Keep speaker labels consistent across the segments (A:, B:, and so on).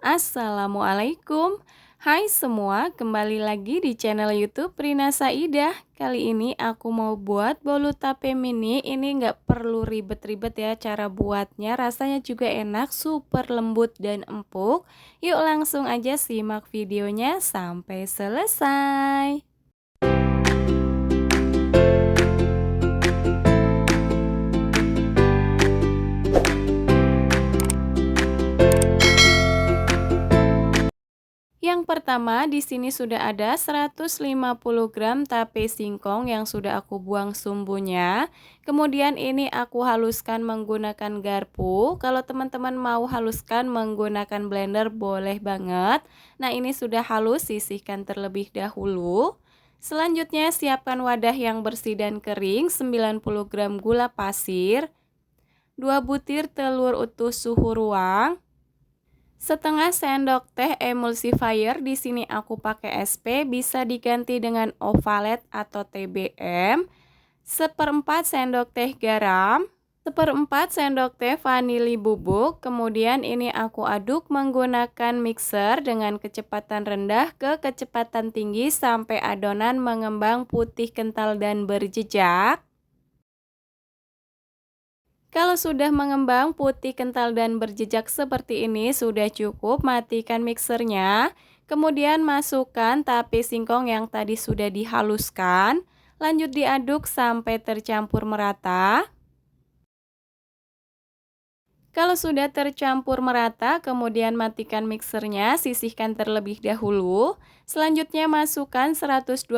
A: Assalamualaikum. Hai semua, kembali lagi di channel YouTube Rina Saidah. Kali ini aku mau buat bolu tape mini. Ini nggak perlu ribet-ribet ya cara buatnya. Rasanya juga enak, super lembut dan empuk. Yuk langsung aja simak videonya sampai selesai. Yang pertama, di sini sudah ada 150 gram tape singkong yang sudah aku buang sumbunya. Kemudian ini aku haluskan menggunakan garpu. Kalau teman-teman mau haluskan menggunakan blender boleh banget. Nah, ini sudah halus, sisihkan terlebih dahulu. Selanjutnya siapkan wadah yang bersih dan kering, 90 gram gula pasir, 2 butir telur utuh suhu ruang, setengah sendok teh emulsifier. Di sini aku pakai SP, bisa diganti dengan Ovalet atau TBM. Seperempat sendok teh garam, seperempat sendok teh vanili bubuk. Kemudian ini aku aduk menggunakan mixer dengan kecepatan rendah ke kecepatan tinggi sampai adonan mengembang putih kental dan berjejak. Kalau sudah mengembang putih kental dan berjejak seperti ini sudah cukup, matikan mixernya. Kemudian masukkan tape singkong yang tadi sudah dihaluskan. Lanjut diaduk sampai tercampur merata. Kalau sudah tercampur merata, kemudian matikan mixernya, sisihkan terlebih dahulu. Selanjutnya masukkan 125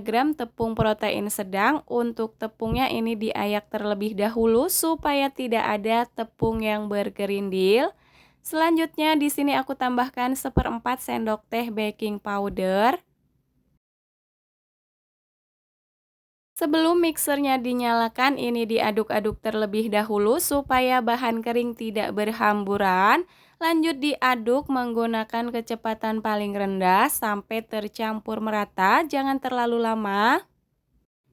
A: gram tepung protein sedang. Untuk tepungnya ini diayak terlebih dahulu supaya tidak ada tepung yang bergerindil. Selanjutnya di sini aku tambahkan seperempat sendok teh baking powder. Sebelum mixernya dinyalakan, ini diaduk-aduk terlebih dahulu supaya bahan kering tidak berhamburan. Lanjut diaduk menggunakan kecepatan paling rendah sampai tercampur merata, jangan terlalu lama.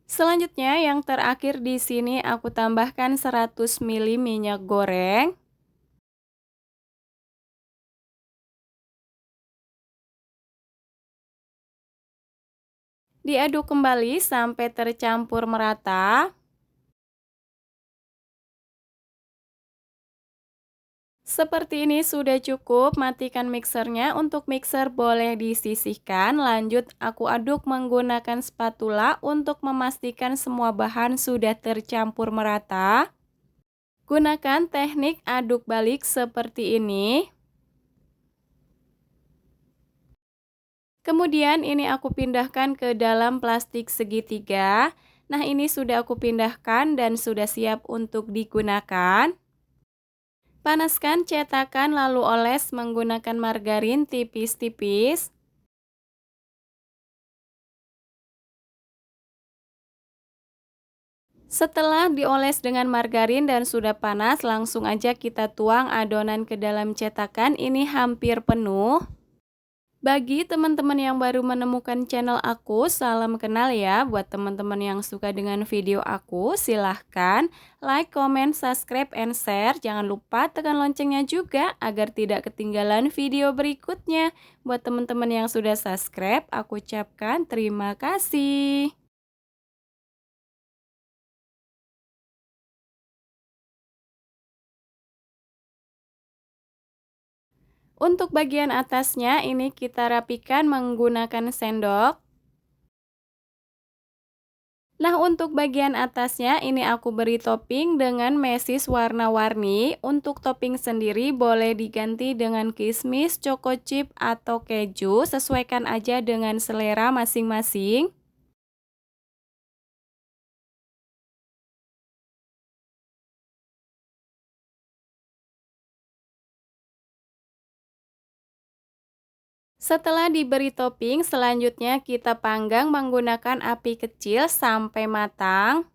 A: Selanjutnya yang terakhir di sini aku tambahkan 100 ml minyak goreng. Diaduk kembali sampai tercampur merata. Seperti ini sudah cukup, matikan mixernya. Untuk mixer boleh disisihkan. Lanjut aku aduk menggunakan spatula untuk memastikan semua bahan sudah tercampur merata. Gunakan teknik aduk balik seperti ini. Kemudian ini aku pindahkan ke dalam plastik segitiga. Nah, ini sudah aku pindahkan dan sudah siap untuk digunakan. Panaskan cetakan lalu oles menggunakan margarin tipis-tipis. Setelah dioles dengan margarin dan sudah panas, langsung aja kita tuang adonan ke dalam cetakan. Ini hampir penuh. Bagi teman-teman yang baru menemukan channel aku, salam kenal ya. Buat teman-teman yang suka dengan video aku, silahkan like, comment, subscribe, and share. Jangan lupa tekan loncengnya juga agar tidak ketinggalan video berikutnya. Buat teman-teman yang sudah subscribe, aku ucapkan terima kasih. Untuk bagian atasnya ini kita rapikan menggunakan sendok. Nah, untuk bagian atasnya ini aku beri topping dengan mesis warna-warni. Untuk topping sendiri boleh diganti dengan kismis, choco chip, atau keju. Sesuaikan aja dengan selera masing-masing. Setelah diberi topping, selanjutnya kita panggang menggunakan api kecil sampai matang.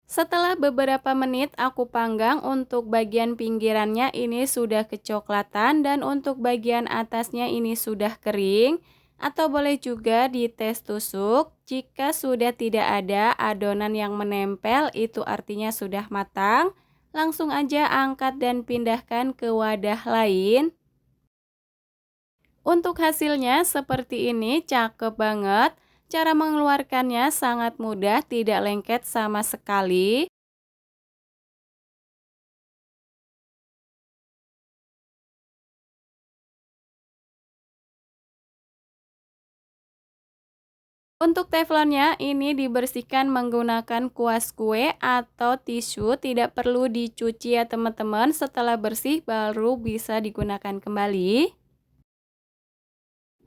A: Setelah beberapa menit aku panggang, untuk bagian pinggirannya ini sudah kecoklatan dan untuk bagian atasnya ini sudah kering. Atau boleh juga dites tusuk. Jika sudah tidak ada adonan yang menempel, itu artinya sudah matang. Langsung aja angkat dan pindahkan ke wadah lain. Untuk hasilnya seperti ini, cakep banget. Cara mengeluarkannya sangat mudah, tidak lengket sama sekali. Untuk teflonnya ini dibersihkan menggunakan kuas kue atau tisu, tidak perlu dicuci ya teman-teman. Setelah bersih baru bisa digunakan kembali.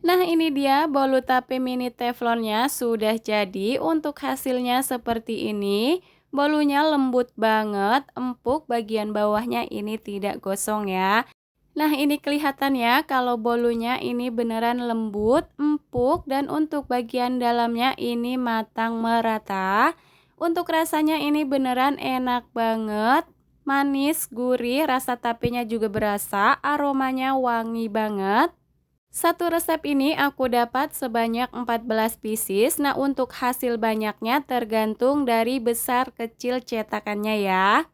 A: Nah ini dia bolu tape mini teflonnya sudah jadi. Untuk hasilnya seperti ini. Bolunya lembut banget, empuk, bagian bawahnya ini tidak gosong ya. Nah ini kelihatan ya kalau bolunya ini beneran lembut, empuk, dan untuk bagian dalamnya ini matang merata. Untuk rasanya ini beneran enak banget, manis, gurih, rasa tapenya juga berasa, aromanya wangi banget. Satu resep ini aku dapat sebanyak 14 pieces. Nah untuk hasil banyaknya tergantung dari besar kecil cetakannya ya.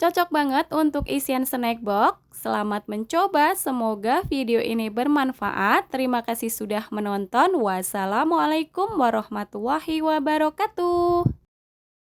A: Cocok banget untuk isian snack box. Selamat mencoba, semoga video ini bermanfaat. Terima kasih sudah menonton. Wassalamualaikum warahmatullahi wabarakatuh.